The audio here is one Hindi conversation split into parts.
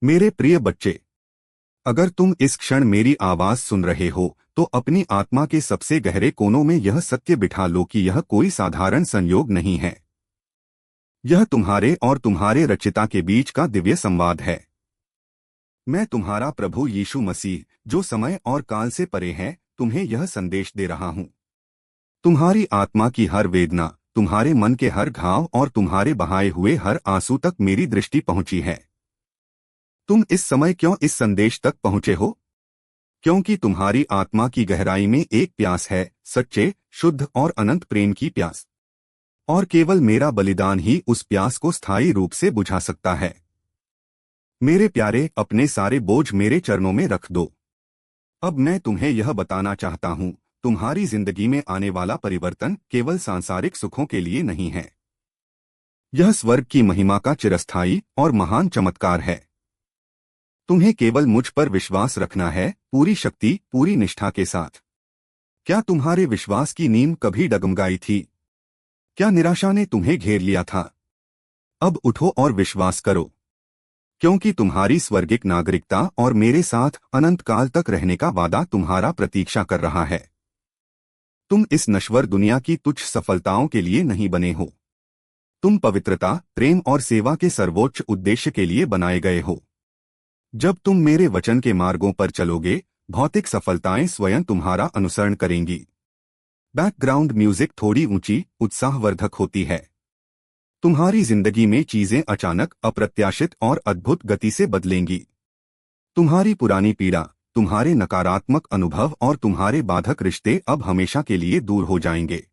मेरे प्रिय बच्चे, अगर तुम इस क्षण मेरी आवाज सुन रहे हो तो अपनी आत्मा के सबसे गहरे कोनों में यह सत्य बिठा लो कि यह कोई साधारण संयोग नहीं है। यह तुम्हारे और तुम्हारे रचिता के बीच का दिव्य संवाद है। मैं तुम्हारा प्रभु यीशु मसीह, जो समय और काल से परे है, तुम्हें यह संदेश दे रहा हूं। तुम्हारी आत्मा की हर वेदना, तुम्हारे मन के हर घाव और तुम्हारे बहाए हुए हर आंसू तक मेरी दृष्टि पहुंची है। तुम इस समय क्यों इस संदेश तक पहुंचे हो? क्योंकि तुम्हारी आत्मा की गहराई में एक प्यास है, सच्चे, शुद्ध और अनंत प्रेम की प्यास। और केवल मेरा बलिदान ही उस प्यास को स्थायी रूप से बुझा सकता है। मेरे प्यारे, अपने सारे बोझ मेरे चरणों में रख दो। अब मैं तुम्हें यह बताना चाहता हूँ, तुम्हारी जिंदगी में आने वाला परिवर्तन केवल सांसारिक सुखों के लिए नहीं है। यह स्वर्ग की महिमा का चिरस्थायी और महान चमत्कार है। तुम्हें केवल मुझ पर विश्वास रखना है, पूरी शक्ति, पूरी निष्ठा के साथ। क्या तुम्हारे विश्वास की नींव कभी डगमगाई थी? क्या निराशा ने तुम्हें घेर लिया था? अब उठो और विश्वास करो, क्योंकि तुम्हारी स्वर्गिक नागरिकता और मेरे साथ अनंत काल तक रहने का वादा तुम्हारा प्रतीक्षा कर रहा है। तुम इस नश्वर दुनिया की तुच्छ सफलताओं के लिए नहीं बने हो। तुम पवित्रता, प्रेम और सेवा के सर्वोच्च उद्देश्य के लिए बनाए गए हो। जब तुम मेरे वचन के मार्गों पर चलोगे, भौतिक सफलताएं स्वयं तुम्हारा अनुसरण करेंगी। बैकग्राउंड म्यूजिक थोड़ी ऊंची, उत्साहवर्धक होती है। तुम्हारी जिंदगी में चीजें अचानक, अप्रत्याशित और अद्भुत गति से बदलेंगी। तुम्हारी पुरानी पीड़ा, तुम्हारे नकारात्मक अनुभव और तुम्हारे बाधक रिश्ते अब हमेशा के लिए दूर हो जाएंगे।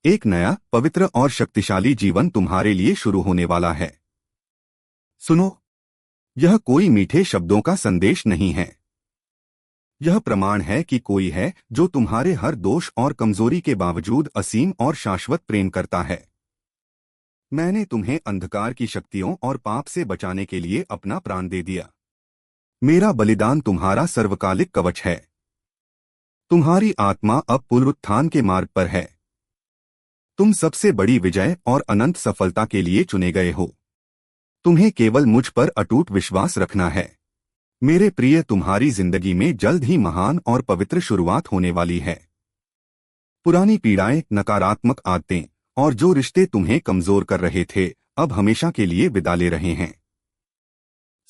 एक नया, पवित्र और शक्तिशाली जीवन तुम्हारे लिए शुरू होने वाला है। सुनो, यह कोई मीठे शब्दों का संदेश नहीं है। यह प्रमाण है कि कोई है जो तुम्हारे हर दोष और कमजोरी के बावजूद असीम और शाश्वत प्रेम करता है। मैंने तुम्हें अंधकार की शक्तियों और पाप से बचाने के लिए अपना प्राण दे दिया। मेरा बलिदान तुम्हारा सर्वकालिक कवच है। तुम्हारी आत्मा अब पुनरुत्थान के मार्ग पर है। तुम सबसे बड़ी विजय और अनंत सफलता के लिए चुने गए हो। तुम्हें केवल मुझ पर अटूट विश्वास रखना है। मेरे प्रिय, तुम्हारी जिंदगी में जल्द ही महान और पवित्र शुरुआत होने वाली है। पुरानी पीड़ाएं, नकारात्मक आदतें और जो रिश्ते तुम्हें कमजोर कर रहे थे, अब हमेशा के लिए विदा ले रहे हैं।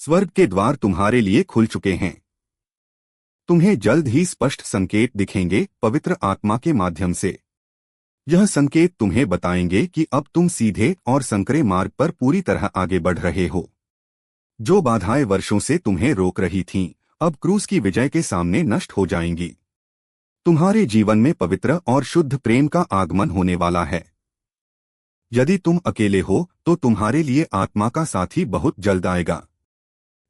स्वर्ग के द्वार तुम्हारे लिए खुल चुके हैं। तुम्हें जल्द ही स्पष्ट संकेत दिखेंगे, पवित्र आत्मा के माध्यम से। यह संकेत तुम्हें बताएंगे कि अब तुम सीधे और संकरे मार्ग पर पूरी तरह आगे बढ़ रहे हो। जो बाधाएं वर्षों से तुम्हें रोक रही थीं, अब क्रूस की विजय के सामने नष्ट हो जाएंगी। तुम्हारे जीवन में पवित्र और शुद्ध प्रेम का आगमन होने वाला है। यदि तुम अकेले हो तो तुम्हारे लिए आत्मा का साथी बहुत जल्द आएगा।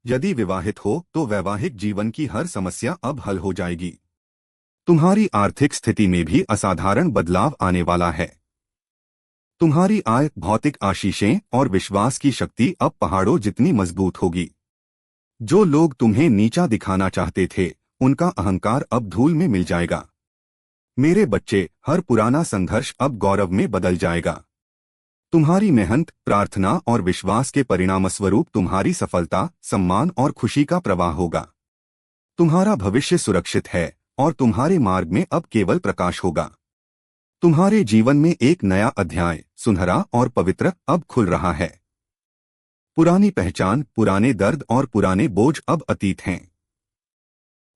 यदि विवाहित हो तो वैवाहिक जीवन की हर समस्या अब हल हो जाएगी। तुम्हारी आर्थिक स्थिति में भी असाधारण बदलाव आने वाला है। तुम्हारी आय, भौतिक आशीषें और विश्वास की शक्ति अब पहाड़ों जितनी मजबूत होगी। जो लोग तुम्हें नीचा दिखाना चाहते थे, उनका अहंकार अब धूल में मिल जाएगा। मेरे बच्चे, हर पुराना संघर्ष अब गौरव में बदल जाएगा। तुम्हारी मेहनत, प्रार्थना और विश्वास के परिणामस्वरूप तुम्हारी सफलता, सम्मान और खुशी का प्रवाह होगा। तुम्हारा भविष्य सुरक्षित है और तुम्हारे मार्ग में अब केवल प्रकाश होगा। तुम्हारे जीवन में एक नया अध्याय, सुनहरा और पवित्र, अब खुल रहा है। पुरानी पहचान, पुराने दर्द और पुराने बोझ अब अतीत हैं।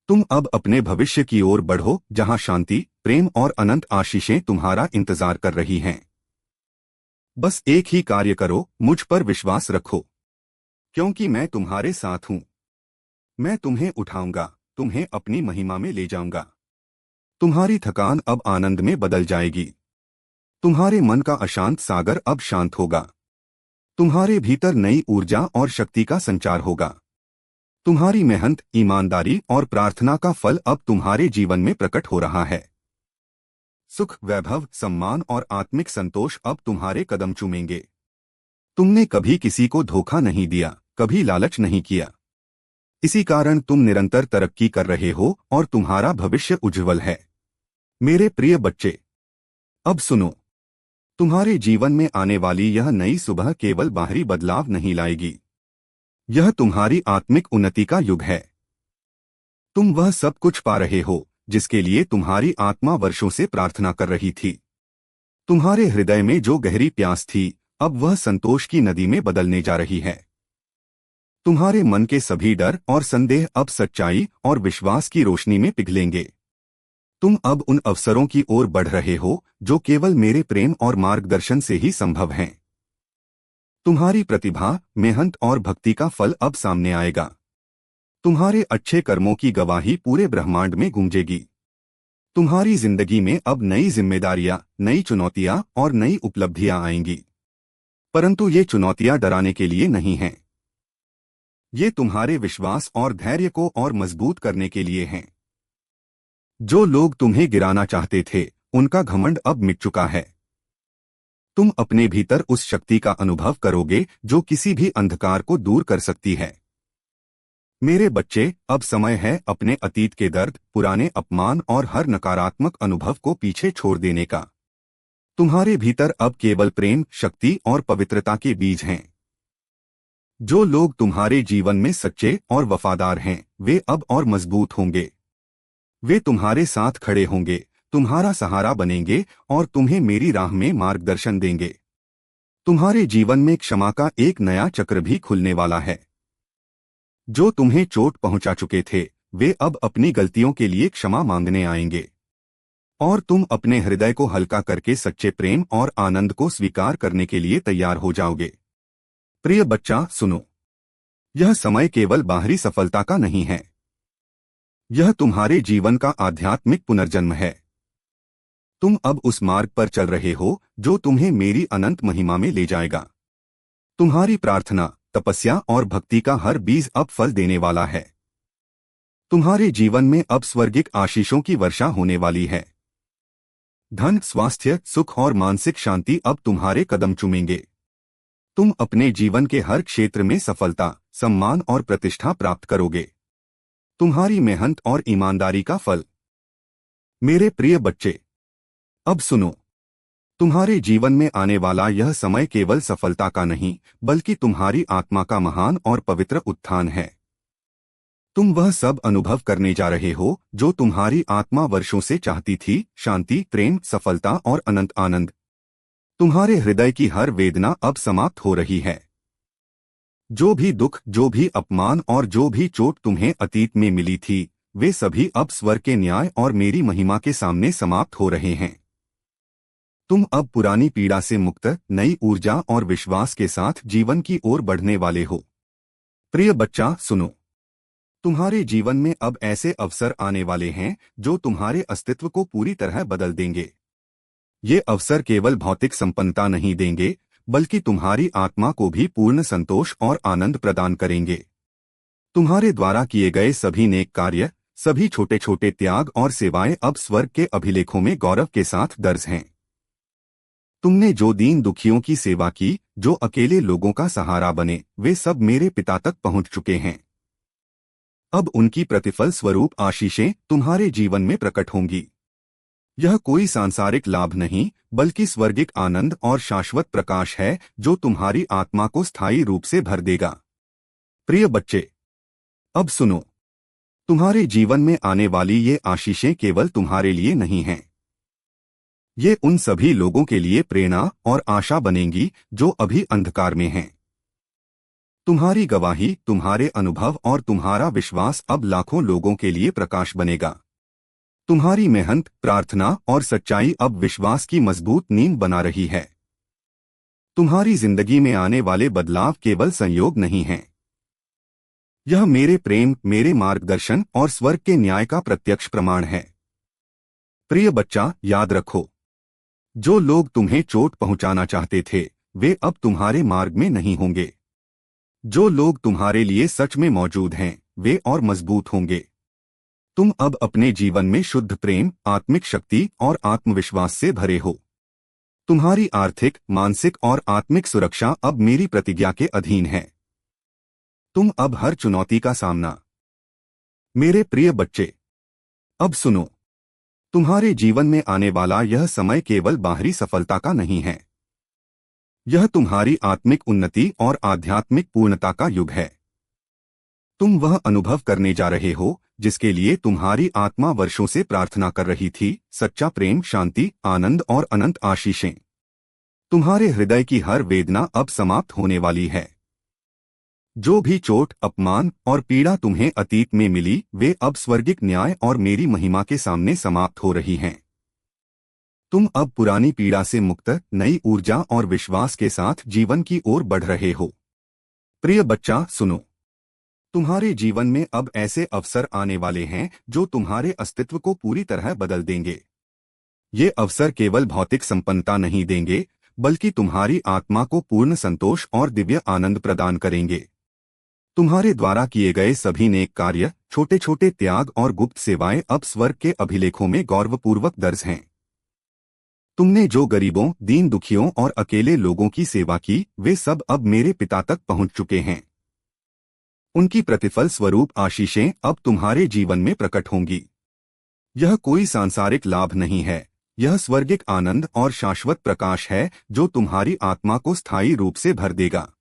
तुम अब अपने भविष्य की ओर बढ़ो, जहां शांति, प्रेम और अनंत आशीषें तुम्हारा इंतजार कर रही हैं। बस एक ही कार्य करो, मुझ पर विश्वास रखो, क्योंकि मैं तुम्हारे साथ हूं। मैं तुम्हें उठाऊंगा, तुम्हें अपनी महिमा में ले जाऊंगा। तुम्हारी थकान अब आनंद में बदल जाएगी। तुम्हारे मन का अशांत सागर अब शांत होगा। तुम्हारे भीतर नई ऊर्जा और शक्ति का संचार होगा। तुम्हारी मेहनत, ईमानदारी और प्रार्थना का फल अब तुम्हारे जीवन में प्रकट हो रहा है। सुख, वैभव, सम्मान और आत्मिक संतोष अब तुम्हारे कदम चूमेंगे। तुमने कभी किसी को धोखा नहीं दिया, कभी लालच नहीं किया। इसी कारण तुम निरंतर तरक्की कर रहे हो और तुम्हारा भविष्य उज्जवल है। मेरे प्रिय बच्चे, अब सुनो, तुम्हारे जीवन में आने वाली यह नई सुबह केवल बाहरी बदलाव नहीं लाएगी। यह तुम्हारी आत्मिक उन्नति का युग है। तुम वह सब कुछ पा रहे हो जिसके लिए तुम्हारी आत्मा वर्षों से प्रार्थना कर रही थी। तुम्हारे हृदय में जो गहरी प्यास थी, अब वह संतोष की नदी में बदलने जा रही है। तुम्हारे मन के सभी डर और संदेह अब सच्चाई और विश्वास की रोशनी में पिघलेंगे। तुम अब उन अवसरों की ओर बढ़ रहे हो जो केवल मेरे प्रेम और मार्गदर्शन से ही संभव हैं। तुम्हारी प्रतिभा, मेहनत और भक्ति का फल अब सामने आएगा। तुम्हारे अच्छे कर्मों की गवाही पूरे ब्रह्मांड में गूंजेगी। तुम्हारी जिंदगी में अब नई जिम्मेदारियां, नई चुनौतियां और नई उपलब्धियां आएंगी। परंतु ये चुनौतियां डराने के लिए नहीं हैं। ये तुम्हारे विश्वास और धैर्य को और मजबूत करने के लिए हैं। जो लोग तुम्हें गिराना चाहते थे, उनका घमंड अब मिट चुका है। तुम अपने भीतर उस शक्ति का अनुभव करोगे जो किसी भी अंधकार को दूर कर सकती है। मेरे बच्चे, अब समय है अपने अतीत के दर्द, पुराने अपमान और हर नकारात्मक अनुभव को पीछे छोड़ देने का। तुम्हारे भीतर अब केवल प्रेम, शक्ति और पवित्रता के बीज हैं। जो लोग तुम्हारे जीवन में सच्चे और वफादार हैं, वे अब और मजबूत होंगे। वे तुम्हारे साथ खड़े होंगे, तुम्हारा सहारा बनेंगे और तुम्हें मेरी राह में मार्गदर्शन देंगे। तुम्हारे जीवन में क्षमा का एक नया चक्र भी खुलने वाला है। जो तुम्हें चोट पहुंचा चुके थे, वे अब अपनी गलतियों के लिए क्षमा मांगने आएंगे और तुम अपने हृदय को हल्का करके सच्चे प्रेम और आनंद को स्वीकार करने के लिए तैयार हो जाओगे। प्रिय बच्चा, सुनो। यह समय केवल बाहरी सफलता का नहीं है। यह तुम्हारे जीवन का आध्यात्मिक पुनर्जन्म है। तुम अब उस मार्ग पर चल रहे हो जो तुम्हें मेरी अनंत महिमा में ले जाएगा। तुम्हारी प्रार्थना, तपस्या और भक्ति का हर बीज अब फल देने वाला है। तुम्हारे जीवन में अब स्वर्गिक आशीषों की वर्षा होने वाली है। धन, स्वास्थ्य, सुख और मानसिक शांति अब तुम्हारे कदम चूमेंगे। तुम अपने जीवन के हर क्षेत्र में सफलता, सम्मान और प्रतिष्ठा प्राप्त करोगे। तुम्हारी मेहनत और ईमानदारी का फल। मेरे प्रिय बच्चे, अब सुनो। तुम्हारे जीवन में आने वाला यह समय केवल सफलता का नहीं, बल्कि तुम्हारी आत्मा का महान और पवित्र उत्थान है। तुम वह सब अनुभव करने जा रहे हो जो तुम्हारी आत्मा वर्षों से चाहती थी: शांति, प्रेम, सफलता और अनंत आनंद। तुम्हारे हृदय की हर वेदना अब समाप्त हो रही है। जो भी दुख, जो भी अपमान और जो भी चोट तुम्हें अतीत में मिली थी, वे सभी अब स्वर्ग के न्याय और मेरी महिमा के सामने समाप्त हो रहे हैं। तुम अब पुरानी पीड़ा से मुक्त, नई ऊर्जा और विश्वास के साथ जीवन की ओर बढ़ने वाले हो। प्रिय बच्चा, सुनो। तुम्हारे जीवन में अब ऐसे अवसर आने वाले हैं जो तुम्हारे अस्तित्व को पूरी तरह बदल देंगे। ये अवसर केवल भौतिक संपन्नता नहीं देंगे, बल्कि तुम्हारी आत्मा को भी पूर्ण संतोष और आनंद प्रदान करेंगे। तुम्हारे द्वारा किए गए सभी नेक कार्य, सभी छोटे छोटे त्याग और सेवाएं अब स्वर्ग के अभिलेखों में गौरव के साथ दर्ज हैं। तुमने जो दीन दुखियों की सेवा की, जो अकेले लोगों का सहारा बने, वे सब मेरे पिता तक पहुंच चुके हैं। अब उनकी प्रतिफल स्वरूप आशीषें तुम्हारे जीवन में प्रकट होंगी। यह कोई सांसारिक लाभ नहीं, बल्कि स्वर्गिक आनंद और शाश्वत प्रकाश है जो तुम्हारी आत्मा को स्थायी रूप से भर देगा। प्रिय बच्चे, अब सुनो। तुम्हारे जीवन में आने वाली ये आशीषें केवल तुम्हारे लिए नहीं हैं। ये उन सभी लोगों के लिए प्रेरणा और आशा बनेंगी जो अभी अंधकार में हैं। तुम्हारी गवाही, तुम्हारे अनुभव और तुम्हारा विश्वास अब लाखों लोगों के लिए प्रकाश बनेगा। तुम्हारी मेहनत, प्रार्थना और सच्चाई अब विश्वास की मजबूत नींव बना रही है। तुम्हारी जिंदगी में आने वाले बदलाव केवल संयोग नहीं हैं। यह मेरे प्रेम, मेरे मार्गदर्शन और स्वर्ग के न्याय का प्रत्यक्ष प्रमाण है। प्रिय बच्चा, याद रखो, जो लोग तुम्हें चोट पहुंचाना चाहते थे, वे अब तुम्हारे मार्ग में नहीं होंगे। जो लोग तुम्हारे लिए सच में मौजूद हैं, वे और मजबूत होंगे। तुम अब अपने जीवन में शुद्ध प्रेम, आत्मिक शक्ति और आत्मविश्वास से भरे हो। तुम्हारी आर्थिक, मानसिक और आत्मिक सुरक्षा अब मेरी प्रतिज्ञा के अधीन है। तुम अब हर चुनौती का सामना। मेरे प्रिय बच्चे, अब सुनो। तुम्हारे जीवन में आने वाला यह समय केवल बाहरी सफलता का नहीं है। यह तुम्हारी आत्मिक उन्नति और आध्यात्मिक पूर्णता का युग है। तुम वह अनुभव करने जा रहे हो जिसके लिए तुम्हारी आत्मा वर्षों से प्रार्थना कर रही थी, सच्चा प्रेम, शांति, आनंद और अनंत आशीषें। तुम्हारे हृदय की हर वेदना अब समाप्त होने वाली है। जो भी चोट, अपमान और पीड़ा तुम्हें अतीत में मिली, वे अब स्वर्गिक न्याय और मेरी महिमा के सामने समाप्त हो रही हैं। तुम अब पुरानी पीड़ा से मुक्त, नई ऊर्जा और विश्वास के साथ जीवन की ओर बढ़ रहे हो। प्रिय बच्चा, सुनो। तुम्हारे जीवन में अब ऐसे अवसर आने वाले हैं जो तुम्हारे अस्तित्व को पूरी तरह बदल देंगे। ये अवसर केवल भौतिक संपन्नता नहीं देंगे, बल्कि तुम्हारी आत्मा को पूर्ण संतोष और दिव्य आनंद प्रदान करेंगे। तुम्हारे द्वारा किए गए सभी नेक कार्य, छोटे छोटे त्याग और गुप्त सेवाएं अब स्वर्ग के अभिलेखों में गौरवपूर्वक दर्ज हैं। तुमने जो गरीबों, दीन दुखियों और अकेले लोगों की सेवा की, वे सब अब मेरे पिता तक पहुंच चुके हैं। उनकी प्रतिफल स्वरूप आशीषें अब तुम्हारे जीवन में प्रकट होंगी। यह कोई सांसारिक लाभ नहीं है, यह स्वर्गिक आनंद और शाश्वत प्रकाश है जो तुम्हारी आत्मा को स्थायी रूप से भर देगा।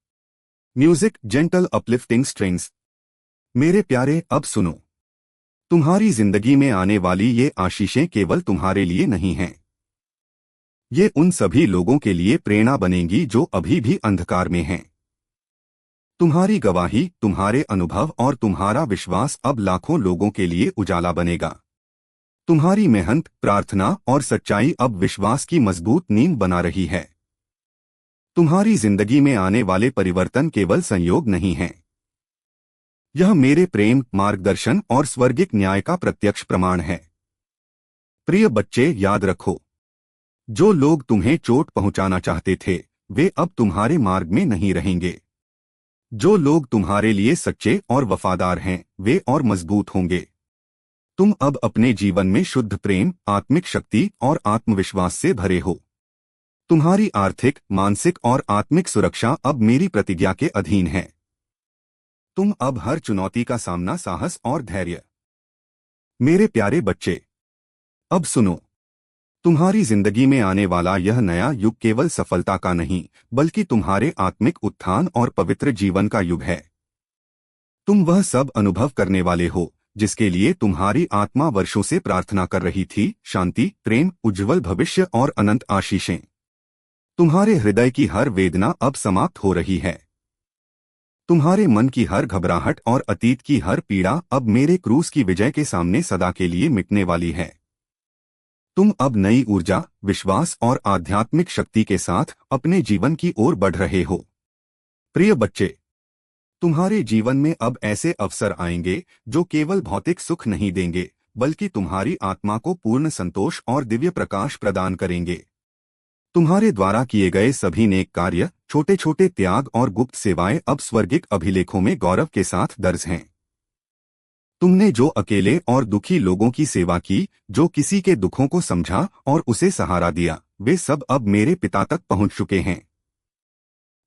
Music, gentle uplifting strings. मेरे प्यारे, अब सुनो। तुम्हारी जिंदगी में आने वाली ये आशीषें केवल तुम्हारे लिए नहीं हैं। ये उन सभी लोगों के लिए प्रेरणा बनेंगी जो अभी भी अंधकार में हैं। तुम्हारी गवाही, तुम्हारे अनुभव और तुम्हारा विश्वास अब लाखों लोगों के लिए उजाला बनेगा। तुम्हारी मेहनत, प्रार्थना और सच्चाई अब विश्वास की मजबूत नींव बना रही है। तुम्हारी जिंदगी में आने वाले परिवर्तन केवल संयोग नहीं हैं। यह मेरे प्रेम, मार्गदर्शन और स्वर्गिक न्याय का प्रत्यक्ष प्रमाण है। प्रिय बच्चे, याद रखो, जो लोग तुम्हें चोट पहुंचाना चाहते थे, वे अब तुम्हारे मार्ग में नहीं रहेंगे। जो लोग तुम्हारे लिए सच्चे और वफादार हैं, वे और मजबूत होंगे। तुम अब अपने जीवन में शुद्ध प्रेम, आत्मिक शक्ति और आत्मविश्वास से भरे हो। तुम्हारी आर्थिक, मानसिक और आत्मिक सुरक्षा अब मेरी प्रतिज्ञा के अधीन है। तुम अब हर चुनौती का सामना साहस और धैर्य। मेरे प्यारे बच्चे, अब सुनो। तुम्हारी जिंदगी में आने वाला यह नया युग केवल सफलता का नहीं, बल्कि तुम्हारे आत्मिक उत्थान और पवित्र जीवन का युग है। तुम वह सब अनुभव करने वाले हो जिसके लिए तुम्हारी आत्मा वर्षों से प्रार्थना कर रही थी, शांति, प्रेम, उज्जवल भविष्य और अनंत आशीषें। तुम्हारे हृदय की हर वेदना अब समाप्त हो रही है। तुम्हारे मन की हर घबराहट और अतीत की हर पीड़ा अब मेरे क्रूस की विजय के सामने सदा के लिए मिटने वाली है। तुम अब नई ऊर्जा, विश्वास और आध्यात्मिक शक्ति के साथ अपने जीवन की ओर बढ़ रहे हो। प्रिय बच्चे, तुम्हारे जीवन में अब ऐसे अवसर आएंगे जो केवल भौतिक सुख नहीं देंगे, बल्कि तुम्हारी आत्मा को पूर्ण संतोष और दिव्य प्रकाश प्रदान करेंगे। तुम्हारे द्वारा किए गए सभी नेक कार्य, छोटे छोटे त्याग और गुप्त सेवाएं अब स्वर्गिक अभिलेखों में गौरव के साथ दर्ज हैं। तुमने जो अकेले और दुखी लोगों की सेवा की, जो किसी के दुखों को समझा और उसे सहारा दिया, वे सब अब मेरे पिता तक पहुंच चुके हैं।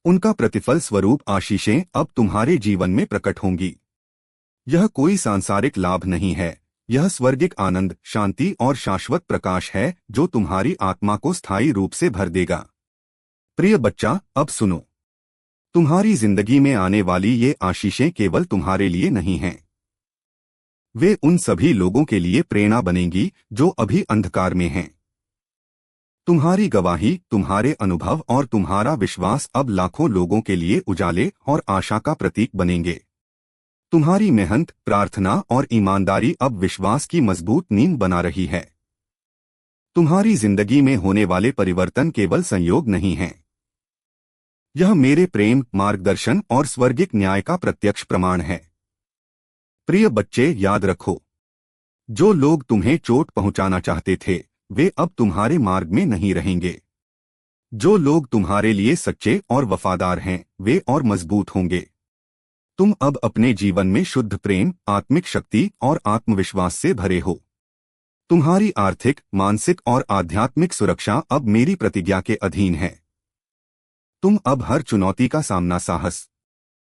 उनका प्रतिफल स्वरूप आशीषें अब तुम्हारे जीवन में प्रकट होंगी। यह कोई सांसारिक लाभ नहीं है, यह स्वर्गिक आनंद, शांति और शाश्वत प्रकाश है जो तुम्हारी आत्मा को स्थायी रूप से भर देगा। प्रिय बच्चा, अब सुनो। तुम्हारी जिंदगी में आने वाली ये आशीषें केवल तुम्हारे लिए नहीं हैं। वे उन सभी लोगों के लिए प्रेरणा बनेंगी जो अभी अंधकार में हैं। तुम्हारी गवाही, तुम्हारे अनुभव और तुम्हारा विश्वास अब लाखों लोगों के लिए उजाले और आशा का प्रतीक बनेंगे। तुम्हारी मेहनत, प्रार्थना और ईमानदारी अब विश्वास की मजबूत नींव बना रही है। तुम्हारी जिंदगी में होने वाले परिवर्तन केवल संयोग नहीं हैं। यह मेरे प्रेम, मार्गदर्शन और स्वर्गिक न्याय का प्रत्यक्ष प्रमाण है। प्रिय बच्चे, याद रखो, जो लोग तुम्हें चोट पहुंचाना चाहते थे, वे अब तुम्हारे मार्ग में नहीं रहेंगे। जो लोग तुम्हारे लिए सच्चे और वफादार हैं, वे और मजबूत होंगे। तुम अब अपने जीवन में शुद्ध प्रेम, आत्मिक शक्ति और आत्मविश्वास से भरे हो। तुम्हारी आर्थिक, मानसिक और आध्यात्मिक सुरक्षा अब मेरी प्रतिज्ञा के अधीन है। तुम अब हर चुनौती का सामना साहस,